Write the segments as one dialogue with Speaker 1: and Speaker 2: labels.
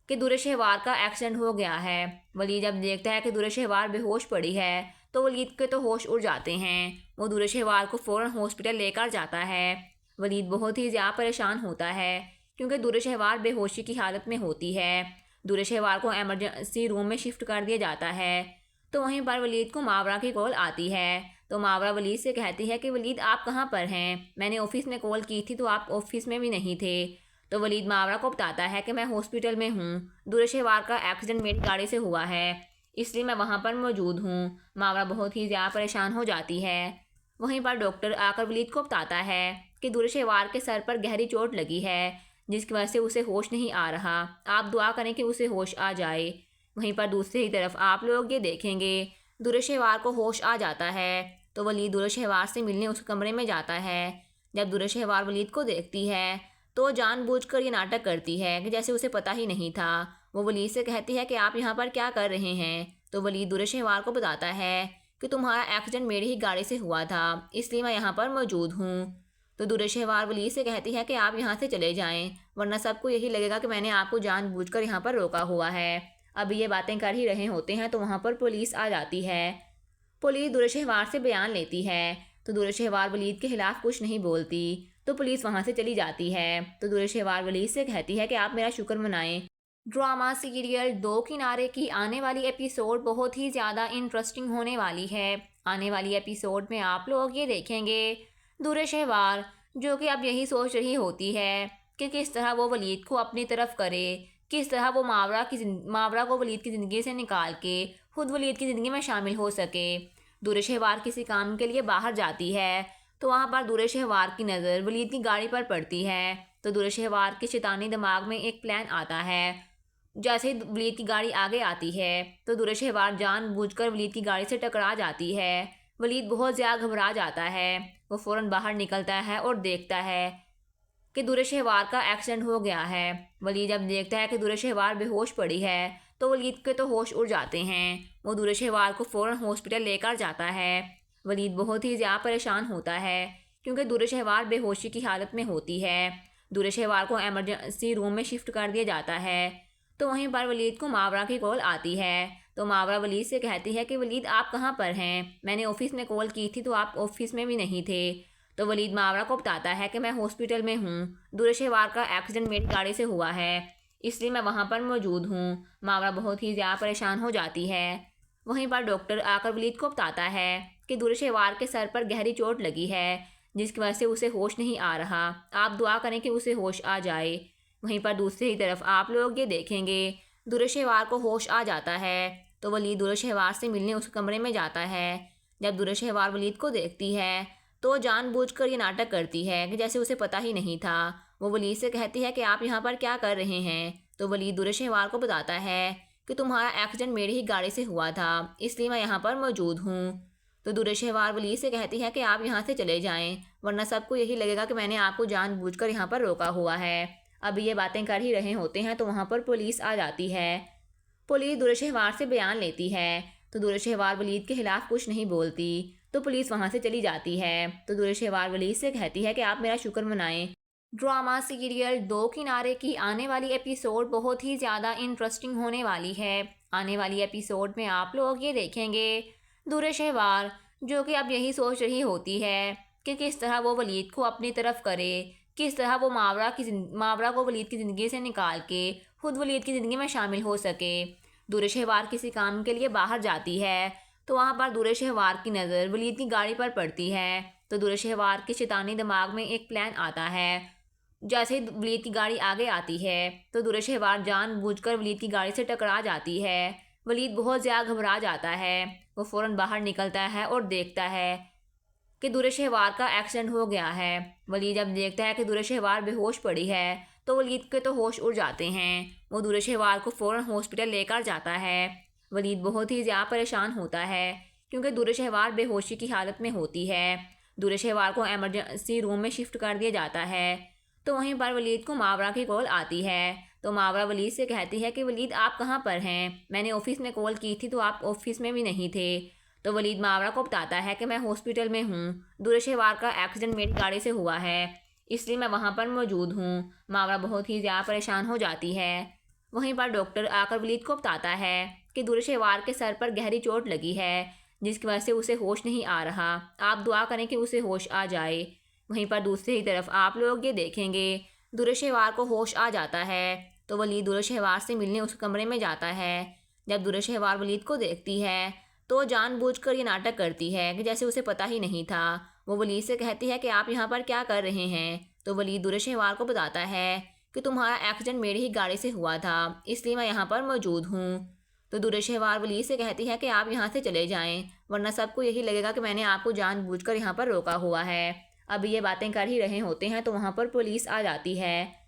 Speaker 1: कि दुर्शहवार का एक्सीडेंट हो गया है। वलीद जब देखता है कि दुर्शहवार बेहोश पड़ी है तो वलीद के तो होश उड़ जाते हैं। वो दुर्शहवार को फ़ौरन हॉस्पिटल लेकर जाता है। वलीद बहुत ही ज़्यादा परेशान होता है क्योंकि दुर्शहवार बेहोशी की हालत में होती है। दुर्शहवार को एमरजेंसी रूम में शिफ्ट कर दिया जाता है। तो वहीं पर वलीद को मावरा की कॉल आती है। तो मावरा वलीद से कहती है कि वलीद आप कहाँ पर हैं, मैंने ऑफिस में कॉल की थी तो आप ऑफिस में भी नहीं थे। तो वलीद मावरा को बताता है कि मैं हॉस्पिटल में हूँ, दुर्शहवार का एक्सीडेंट मेरी गाड़ी से हुआ है, इसलिए मैं वहाँ पर मौजूद हूँ। मावरा बहुत ही ज़्यादा परेशान हो जाती है। वहीं पर डॉक्टर आकर वलीद को बताता है कि दुर्शहवार के सर पर गहरी चोट लगी है जिसकी वजह से उसे होश नहीं आ रहा। आप दुआ करें कि उसे होश आ जाए। वहीं पर दूसरी तरफ आप लोग ये देखेंगे दुर्शहवार को होश आ जाता है तो वलीद दुर्शहवार से मिलने उस कमरे में जाता है। जब दुर्शहवार वलीद को देखती है तो जानबूझकर ये नाटक करती है कि जैसे उसे पता ही नहीं था। वो वलीद से कहती है कि आप यहाँ पर क्या कर रहे हैं। तो वलीद दुर्शहवार को बताता है कि तुम्हारा एक्सीडेंट मेरी ही गाड़ी से हुआ था, इसलिए मैं यहाँ पर मौजूद हूँ। तो दुर्शहवार वलीद से कहती है कि आप यहाँ से चले जाएं, वरना सबको यही लगेगा कि मैंने आपको जानबूझकर यहाँ पर रोका हुआ है। अभी ये बातें कर ही रहे होते हैं तो वहाँ पर पुलिस आ जाती है। पुलिस दुर्शहवार से बयान लेती है तो दुर्शहवार वलीद के खिलाफ कुछ नहीं बोलती। तो पुलिस वहाँ से चली जाती है। तो दुर्शहवार वलीद से कहती है कि आप मेरा शुक्र मनाएं। ड्रामा सीरियल दो किनारे की आने वाली एपिसोड बहुत ही ज़्यादा इंटरेस्टिंग होने वाली है। आने वाली एपिसोड में आप लोग ये देखेंगे दुर्शहवार जो कि अब यही सोच रही होती है कि किस तरह वो वलीद को अपनी तरफ करे, किस तरह वो मावरा को वलीद की ज़िंदगी से निकाल के खुद वलीद की ज़िंदगी में शामिल हो सके। दुर्शहवार किसी काम के लिए बाहर जाती है तो वहाँ पर दुर्शहवार की नज़र वलीद की गाड़ी पर पड़ती है। तो दुर्शहवार के शैतानी दिमाग में एक प्लान आता है। जैसे ही वलीद की गाड़ी आगे आती है तो दुर्शहवार जानबूझकर वलीद की गाड़ी से टकरा जाती है। वलीद बहुत ज़्यादा घबरा जाता है। वो फ़ौरन बाहर निकलता है और देखता है कि दुर्शहवार का एक्सीडेंट हो गया है। वलीद जब देखता है कि दुर्शहवार बेहोश पड़ी है तो वलीद के तो होश उड़ जाते हैं। वो दुर्शहवार को फ़ौरन हॉस्पिटल लेकर जाता है। वलीद बहुत ही ज़्यादा परेशान होता है क्योंकि दुर्शहवार बेहोशी की हालत में होती है। दुर्शहवार को एमरजेंसी रूम में शिफ्ट कर दिया जाता है। तो वहीं पर वलीद को मावरा की कॉल आती है। तो मावरा वलीद से कहती है कि वलीद आप कहाँ पर हैं, मैंने ऑफिस में कॉल की थी तो आप ऑफिस में भी नहीं थे। तो वलीद मावरा को बताता है कि मैं हॉस्पिटल में हूँ, दुर्शहवार का एक्सीडेंट मेरी गाड़ी से हुआ है, इसलिए मैं वहाँ पर मौजूद हूँ। मावरा बहुत ही ज़्यादा परेशान हो जाती है। वहीं पर डॉक्टर आकर वलीद को बताता है कि दुर्शहवार के सर पर गहरी चोट लगी है जिसकी वजह से उसे होश नहीं आ रहा। आप दुआ करें कि उसे होश आ जाए। वहीं पर दूसरी तरफ आप लोग ये देखेंगे दुर्शहवार को होश आ जाता है तो वलीद दुर्शहवार से मिलने उस कमरे में जाता है। जब दुर्शहवार वलीद को देखती है तो जानबूझकर ये नाटक करती है कि जैसे उसे पता ही नहीं था। वो वलीद से कहती है कि आप यहाँ पर क्या कर रहे हैं। तो वलीद दुर्शहवार को बताता है कि तुम्हारा एक्सीडेंट मेरी ही गाड़ी से हुआ था, इसलिए मैं यहाँ पर मौजूद हूँ। तो दुर्शहवार वलीद से कहती है कि आप यहाँ से चले जाएं, वरना सबको यही लगेगा कि मैंने आपको जानबूझकर यहाँ पर रोका हुआ है। अभी ये बातें कर ही रहे होते हैं तो वहाँ पर पुलिस आ जाती है। पुलिस दुर्शहवार से बयान लेती है तो दुर्शहवार वलीद के खिलाफ कुछ नहीं बोलती। तो पुलिस वहाँ से चली जाती है। तो दुर्शहवार वलीद से कहती है कि आप मेरा शुक्र मनाएं। ड्रामा सीरियल दो किनारे की आने वाली एपिसोड बहुत ही ज़्यादा इंटरेस्टिंग होने वाली है। आने वाली एपिसोड में आप लोग ये देखेंगे दुर्शहवार जो कि अब यही सोच रही होती है कि किस तरह वो वलीद को अपनी तरफ करे, किस तरह वो मावरा को वलीद की ज़िंदगी से निकाल के खुद वलीद की ज़िंदगी में शामिल हो सके। दुर्शहवार किसी काम के लिए बाहर जाती है तो वहाँ पर दुर्शहवार की नज़र वलीद की गाड़ी पर पड़ती है। तो दुर्शहवार के शैतानी दिमाग में एक प्लान आता है। जैसे ही वलीद की गाड़ी आगे आती है तो दुर्शहवार जानबूझकर वलीद की गाड़ी से टकरा जाती है। वलीद बहुत ज़्यादा घबरा जाता है। वो फ़ौरन बाहर निकलता है और देखता है कि दुर्शहवार का एक्सीडेंट हो गया है। वलीद जब देखता है कि दुर्शहवार बेहोश पड़ी है तो वलीद के तो होश उड़ जाते हैं। वो दुर्शहवार को फ़ौरन हॉस्पिटल लेकर जाता है। वलीद बहुत ही ज़्यादा परेशान होता है क्योंकि दुर्शहवार बेहोशी की हालत में होती है। दुर्शहवार को एमरजेंसी रूम में शिफ्ट कर दिया जाता है। तो वहीं पर वलीद को मावरा की कॉल आती है। तो मावरा वलीद से कहती है कि वलीद आप कहाँ पर हैं, मैंने ऑफिस में कॉल की थी तो आप ऑफिस में भी नहीं थे। तो वलीद मावरा को बताता है कि मैं हॉस्पिटल में हूँ, दुर्शहवार का एक्सीडेंट मेरी गाड़ी से हुआ है, इसलिए मैं वहाँ पर मौजूद हूँ। मावरा बहुत ही ज़्यादा परेशान हो जाती है। वहीं पर डॉक्टर आकर वलीद को बताता है कि दुर्शेवार के सर पर गहरी चोट लगी है, जिसकी वजह से उसे होश नहीं आ रहा। आप दुआ करें कि उसे होश आ जाए। वहीं पर दूसरी तरफ आप लोग ये देखेंगे, दुर्शेवार को होश आ जाता है तो वलीद दुर्शेवार से मिलने उस कमरे में जाता है। जब दुर्शेवार वलीद को देखती है तो जानबूझकर ये नाटक करती है कि जैसे उसे पता ही नहीं था। वो वलीद से कहती है कि आप यहाँ पर क्या कर रहे हैं। तो वलीद दुर्शेवार को बताता है कि तुम्हारा एक्सीडेंट मेरी ही गाड़ी से हुआ था, इसलिए मैं यहाँ पर मौजूद हूँ। तो दुर्शेवार वलीद से कहती है कि आप यहाँ से चले जाएं, वरना सबको यही लगेगा कि मैंने आपको जानबूझकर यहाँ पर रोका हुआ है। अभी ये बातें कर ही रहे होते हैं तो वहाँ पर पुलिस आ जाती है।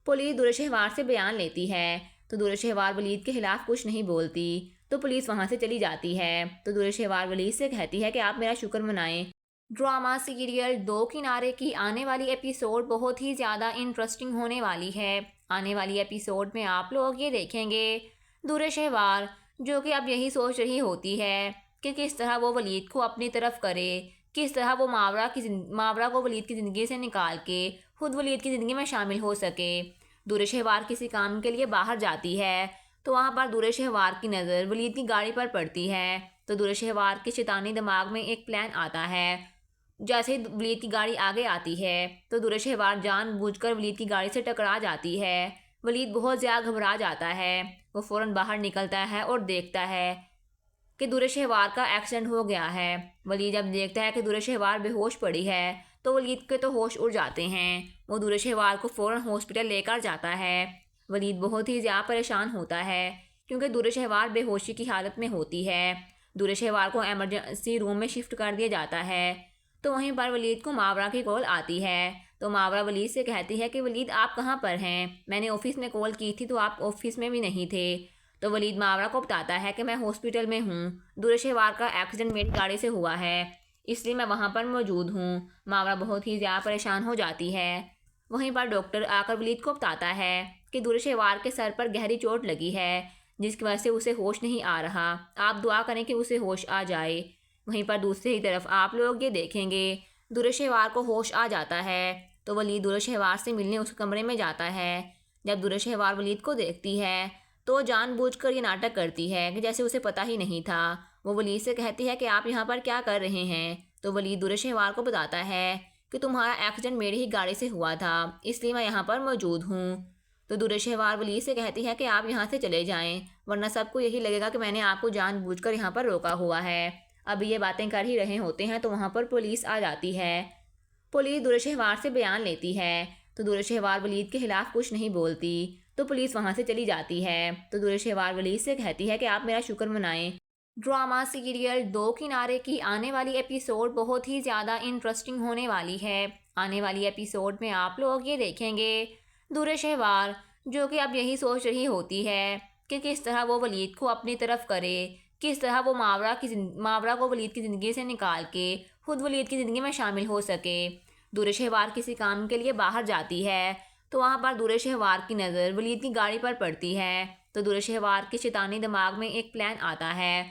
Speaker 1: पुलिस दुर्शेवार से बयान लेती है तो दुर्शेवार वलीद के खिलाफ कुछ नहीं बोलती, तो पुलिस वहाँ से चली जाती है। तो दुर्शेवार वलीद से कहती है कि आप मेरा शुक्र मनाएं। ड्रामा सीरियल दो किनारे की आने वाली एपिसोड बहुत ही ज़्यादा इंटरेस्टिंग होने वाली है। आने वाली एपिसोड में आप लोग ये देखेंगे, दुर्शेवार जो कि अब यही सोच रही होती है कि किस तरह वो वलीद को अपनी तरफ करे, किस तरह वो मावरा को वलीद की ज़िंदगी से निकाल के खुद वलीद की ज़िंदगी में शामिल हो सके। दुर्शेवार किसी काम के लिए बाहर जाती है तो वहाँ पर दुर्शेवार की नज़र वलीद की गाड़ी पर पड़ती है। तो दुर्शेवार के शैतानी दिमाग में एक प्लान आता है। जैसे ही वलीद की गाड़ी आगे आती है तो दुर्शेवार जानबूझकर वलीद की गाड़ी से टकरा जाती है। वलीद बहुत ज़्यादा घबरा जाता है। वो फ़ौरन बाहर निकलता है और देखता है कि दुर्शेवार का एक्सीडेंट हो गया है। वलीद जब देखता है कि दुर्शेवार बेहोश पड़ी है तो वलीद के तो होश उड़ जाते हैं। वो दुर्शेवार को फ़ौरन हॉस्पिटल लेकर जाता है। वलीद बहुत ही ज़्यादा परेशान होता है क्योंकि दुर्शेवार बेहोशी की हालत में होती है। दुर्शेवार को एमरजेंसी रूम में शिफ्ट कर दिया जाता है। तो वहीं पर वलीद को मावरा की कॉल आती है। तो मावरा वलीद से कहती है कि वलीद आप कहाँ पर हैं, मैंने ऑफिस में कॉल की थी तो आप ऑफिस में भी नहीं थे। तो वलीद मावरा को बताता है कि मैं हॉस्पिटल में हूँ, दुर्शेवार का एक्सीडेंट मेरी गाड़ी से हुआ है, इसलिए मैं वहाँ पर मौजूद हूँ। मावरा बहुत ही ज़्यादा परेशान हो जाती है। वहीं पर डॉक्टर आकर वलीद को बताता है कि दुर्शेवार के सर पर गहरी चोट लगी है, जिसकी वजह से उसे होश नहीं आ रहा। आप दुआ करें कि उसे होश आ जाए। वहीं पर दूसरी तरफ आप लोग ये देखेंगे, दुर्शेवार को होश आ जाता है तो वलीद दुर्शेवार से मिलने उस कमरे में जाता है। जब दुर्शेवार वलीद को देखती है तो जानबूझकर ये नाटक करती है कि जैसे उसे पता ही नहीं था। वो वलीद से कहती है कि आप यहाँ पर क्या कर रहे हैं। तो वलीद दुर्शेवार को बताता है कि तुम्हारा एक्सीडेंट मेरी ही गाड़ी से हुआ था, इसलिए मैं यहाँ पर मौजूद हूँ। तो दुर्शेवार वलीद से कहती है कि आप यहाँ से चले जाएं, वरना सबको यही लगेगा कि मैंने आपको जानबूझकर यहाँ पर रोका हुआ है। अभी ये बातें कर ही रहे होते हैं तो वहाँ पर पुलिस आ जाती है। पुलिस दुर्शेवार से बयान लेती है तो दुर्शेवार वलीद के खिलाफ कुछ नहीं बोलती, तो पुलिस वहाँ से चली जाती है। तो दुर्शेवार वलीद से कहती है कि आप मेरा शुक्र मनाएं। ड्रामा सीरियल दो किनारे की आने वाली एपिसोड बहुत ही ज़्यादा इंटरेस्टिंग होने वाली है। आने वाली एपिसोड में आप लोग ये देखेंगे, दुर्शेवार जो कि अब यही सोच रही होती है कि किस तरह वो वलीद को अपनी तरफ करे, किस तरह वो मावरा को वलीद की ज़िंदगी से निकाल के खुद वलीद की ज़िंदगी में शामिल हो सके। दुर्शेवार किसी काम के लिए बाहर जाती है तो वहाँ पर दुर्शेवार की नज़र वलीद की गाड़ी पर पड़ती है। तो दुर्शेवार के शैतानी दिमाग में एक प्लान आता है।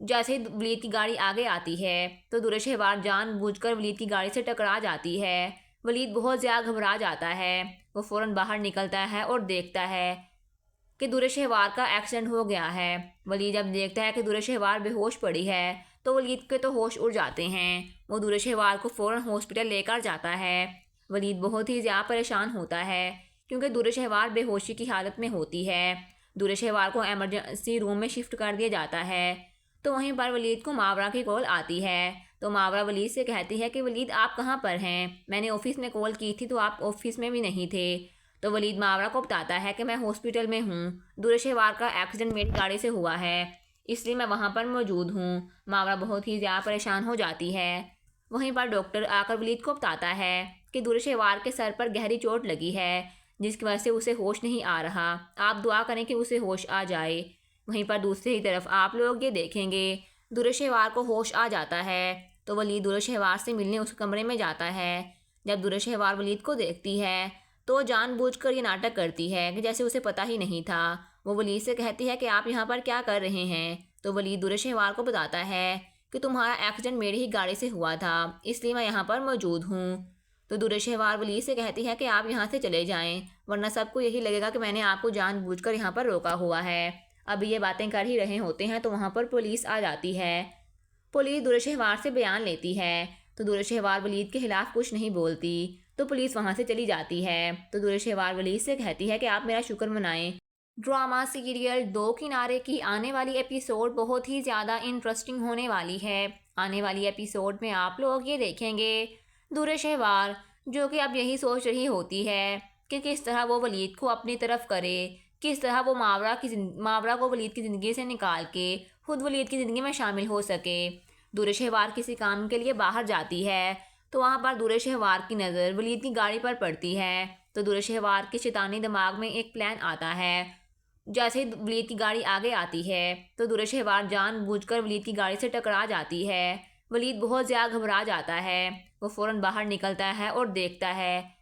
Speaker 1: जैसे ही वलीद की गाड़ी आगे आती है तो दुर्शेवार जानबूझकर वलीद की गाड़ी से टकरा जाती है। वलीद बहुत ज़्यादा घबरा जाता है। वो फ़ौरन बाहर निकलता है और देखता है कि दुर्शेवार का एक्सीडेंट हो गया है। वलीद जब देखता है कि दुर्शेवार बेहोश पड़ी है तो वलीद के तो होश उड़ जाते हैं। वो दुर्शेवार को फ़ौरन हॉस्पिटल लेकर जाता है। वलीद बहुत ही ज़्यादा परेशान होता है क्योंकि दुर्शेवार बेहोशी की हालत में होती है। दुर्शेवार को एमरजेंसी रूम में शिफ्ट कर दिया जाता है। तो वहीं पर वलीद को मावरा की कॉल आती है। तो मावरा वलीद से कहती है कि वलीद आप कहाँ पर हैं, मैंने ऑफिस में कॉल की थी तो आप ऑफिस में भी नहीं थे। तो वलीद मावरा को बताता है कि मैं हॉस्पिटल में हूँ, दुर्शेवार का एक्सीडेंट मेरी गाड़ी से हुआ है, इसलिए मैं वहाँ पर मौजूद हूँ। मावरा बहुत ही ज़्यादा परेशान हो जाती है। वहीं पर डॉक्टर आकर वलीद को बताता है कि दुर्शेवार के सर पर गहरी चोट लगी है, जिसकी वजह से उसे होश नहीं आ रहा। आप दुआ करें कि उसे होश आ जाए। वहीं पर दूसरी तरफ आप लोग ये देखेंगे, दुर्शेवार को होश आ जाता है तो वलीद दुर्शेवार से मिलने उस कमरे में जाता है। जब दुर्शेवार वलीद को देखती है तो जानबूझकर ये नाटक करती है कि जैसे उसे पता ही नहीं था। वो वलीद से कहती है कि आप यहाँ पर क्या कर रहे हैं। तो वलीद दुर्शेवार को बताता है कि तुम्हारा एक्सीडेंट मेरी ही गाड़ी से हुआ था, इसलिए मैं यहाँ पर मौजूद हूँ। तो दुर्शहवार वलीद से कहती है कि आप यहाँ से चले जाएं, वरना सबको यही लगेगा कि मैंने आपको जानबूझकर यहाँ पर रोका हुआ है। अभी ये बातें कर ही रहे होते हैं तो वहाँ पर पुलिस आ जाती है। पुलिस दुर्शहवार से बयान लेती है तो दुर्शहवार वलीद के खिलाफ कुछ नहीं बोलती, तो पुलिस वहाँ से चली जाती है। तो दुर्शहवार वलीद से कहती है कि आप मेरा शुक्र मनाएं। ड्रामा सीरियल दो किनारे की आने वाली एपिसोड बहुत ही ज़्यादा इंटरेस्टिंग होने वाली है। आने वाली एपिसोड में आप लोग ये देखेंगे दुर्शहवार जो कि अब यही सोच रही होती है कि किस तरह वो वलीद को अपनी तरफ करे, किस तरह वो मावरा को वलीद की ज़िंदगी से निकाल के खुद वलीद की ज़िंदगी में शामिल हो सके। दुर्शहवार किसी काम के लिए बाहर जाती है तो वहाँ पर दुर्शहवार की नज़र वलीद की गाड़ी पर पड़ती है। तो दुर्शहवार के शैतानी दिमाग में एक प्लान आता है। जैसे ही वलीद की गाड़ी आगे आती है तो दुर्शहवार जानबूझकर वलीद की गाड़ी से टकरा जाती है। वलीद बहुत ज़्यादा घबरा जाता है। वो फ़ौरन बाहर निकलता है और देखता है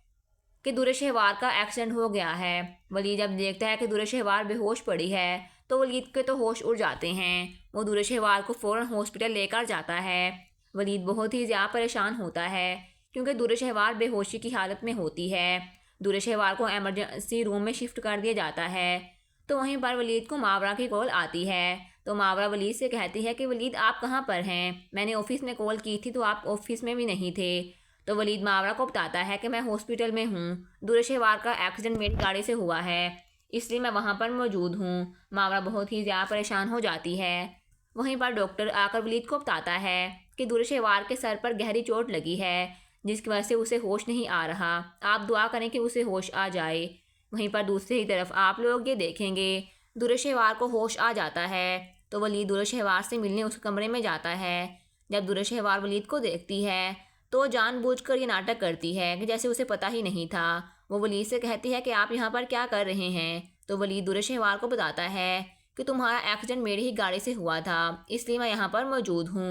Speaker 1: कि दुर्शहवार का एक्सीडेंट हो गया है। वलीद जब देखता है कि दुर्शहवार बेहोश पड़ी है तो वलीद के तो होश उड़ जाते हैं। वो दुर्शहवार को फ़ौरन हॉस्पिटल लेकर जाता है। वलीद बहुत ही ज़्यादा परेशान होता है क्योंकि दुर्शहवार बेहोशी की हालत में होती है। दुर्शहवार को एमरजेंसी रूम में शिफ्ट कर दिया जाता है। तो वहीं पर वलीद को मावरा की कॉल आती है। तो मावरा वलीद से कहती है कि वलीद आप कहाँ पर हैं, मैंने ऑफिस में कॉल की थी तो आप ऑफिस में भी नहीं थे। तो वलीद मावरा को बताता है कि मैं हॉस्पिटल में हूँ, दुर्शहवार का एक्सीडेंट मेरी गाड़ी से हुआ है इसलिए मैं वहाँ पर मौजूद हूँ। मावरा बहुत ही ज़्यादा परेशान हो जाती है। वहीं पर डॉक्टर आकर वलीद को बताता है कि दुर्शहवार के सर पर गहरी चोट लगी है जिसकी वजह से उसे होश नहीं आ रहा, आप दुआ करें कि उसे होश आ जाए। वहीं पर दूसरी तरफ आप लोग ये देखेंगे दुर्शहवार को होश आ जाता है तो वलीद दुर्शहवार से मिलने उस कमरे में जाता है। जब दुर्शहवार वलीद को देखती है तो जानबूझकर ये नाटक करती है कि जैसे उसे पता ही नहीं था। वो वलीद से कहती है कि आप यहाँ पर क्या कर रहे हैं। तो वलीद दुर्शहवार को बताता है कि तुम्हारा एक्सीडेंट मेरी ही गाड़ी से हुआ था इसलिए मैं यहाँ पर मौजूद हूँ।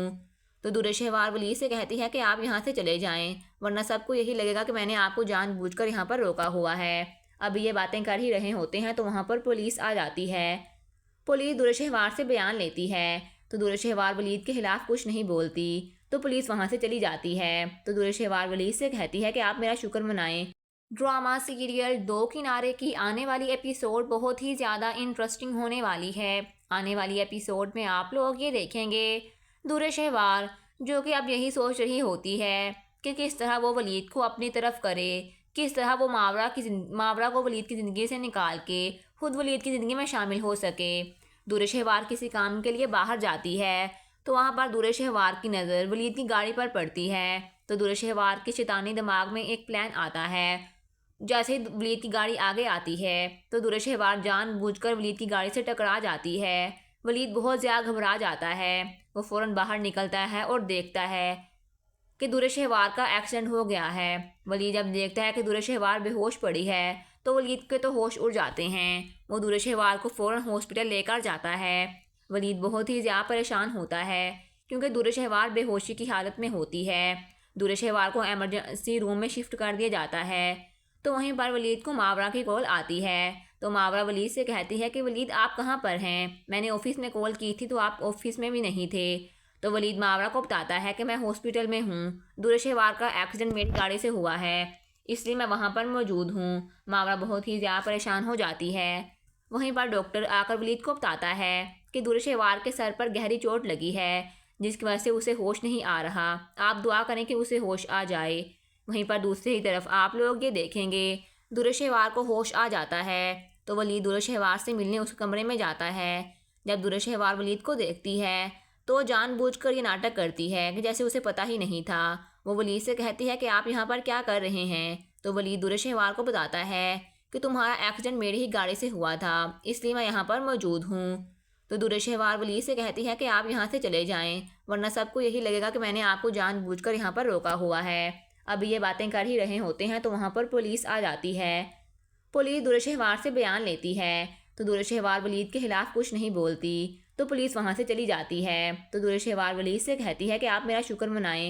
Speaker 1: तो दुर्शहवार वलीद से कहती है कि आप यहाँ से चले जाएं, वरना सबको यही लगेगा कि मैंने आपको जानबूझकर यहाँ पर रोका हुआ है। अभी ये बातें कर ही रहे होते हैं तो वहाँ पर पुलिस आ जाती है। पुलिस दुर्शहवार से बयान लेती है तो दुर्शहवार वलीद के खिलाफ कुछ नहीं बोलती, तो पुलिस वहाँ से चली जाती है। तो दुर्शहवार वलीद से कहती है कि आप मेरा शुक्र मनाएं। ड्रामा सीरियल दो किनारे की आने वाली एपिसोड बहुत ही ज़्यादा इंटरेस्टिंग होने वाली है। आने वाली एपिसोड में आप लोग ये देखेंगे दुर्शहवार जो कि अब यही सोच रही होती है कि किस तरह वो वलीद को अपनी तरफ करे, किस तरह वो मावरा को वलीद की ज़िंदगी से निकाल के खुद वलीद की ज़िंदगी में शामिल हो सके। दुर्शहवार किसी काम के लिए बाहर जाती है तो वहाँ पर दुर्शहवार की नज़र वलीद की गाड़ी पर पड़ती है। तो दुर्शहवार के शैतानी दिमाग में एक प्लान आता है। जैसे ही वलीद की गाड़ी आगे आती है तो दुर्शहवार जानबूझकर वलीद की गाड़ी से टकरा जाती है। वलीद बहुत ज़्यादा घबरा जाता है। वो फ़ौरन बाहर निकलता है और देखता है कि दुर्शहवार का एक्सीडेंट हो गया है। वलीद जब देखता है कि दुर्शहवार बेहोश पड़ी है तो वलीद के तो होश उड़ जाते हैं। वो दुर्शहवार को फ़ौरन हॉस्पिटल लेकर जाता है। वलीद बहुत ही ज़्यादा परेशान होता है क्योंकि दुर्शहवार बेहोशी की हालत में होती है। दुर्शहवार को एमरजेंसी रूम में शिफ्ट कर दिया जाता है। तो वहीं पर वलीद को मावरा की कॉल आती है। तो मावरा वलीद से कहती है कि वलीद आप कहाँ पर हैं, मैंने ऑफिस में कॉल की थी तो आप ऑफिस में भी नहीं थे। तो वलीद मावरा को बताता है कि मैं हॉस्पिटल में हूँ, दुर्शहवार का एक्सीडेंट मेरी गाड़ी से हुआ है इसलिए मैं वहाँ पर मौजूद हूँ। मावरा बहुत ही ज़्यादा परेशान हो जाती है। वहीं पर डॉक्टर आकर वलीद को बताता है कि दुर्शहवार के सर पर गहरी चोट लगी है जिसकी वजह से उसे होश नहीं आ रहा, आप दुआ करें कि उसे होश आ जाए। वहीं पर दूसरी तरफ आप लोग ये देखेंगे दुर्शहवार को होश आ जाता है तो वलीद दुर्शहवार से मिलने उस कमरे में जाता है। जब दुर्शहवार वलीद को देखती है तो जानबूझकर ये नाटक करती है कि जैसे उसे पता ही नहीं था। वो वलीद से कहती है कि आप यहाँ पर क्या कर रहे हैं। तो वलीद दुर्शहवार को बताता है कि तुम्हारा एक्सीडेंट मेरी ही गाड़ी से हुआ था इसलिए मैं यहाँ पर मौजूद हूँ। तो दुर्शहवार वलीद से कहती है कि आप यहाँ से चले जाएं, वरना सबको यही लगेगा कि मैंने आपको जानबूझकर यहाँ पर रोका हुआ है। अभी ये बातें कर ही रहे होते हैं तो वहाँ पर पुलिस आ जाती है। पुलिस दुर्शहवार से बयान लेती है तो दुर्शहवार वलीद के खिलाफ कुछ नहीं बोलती, तो पुलिस वहाँ से चली जाती है। तो दुर्शहवार वलीद से कहती है कि आप मेरा शुक्र मनाएं।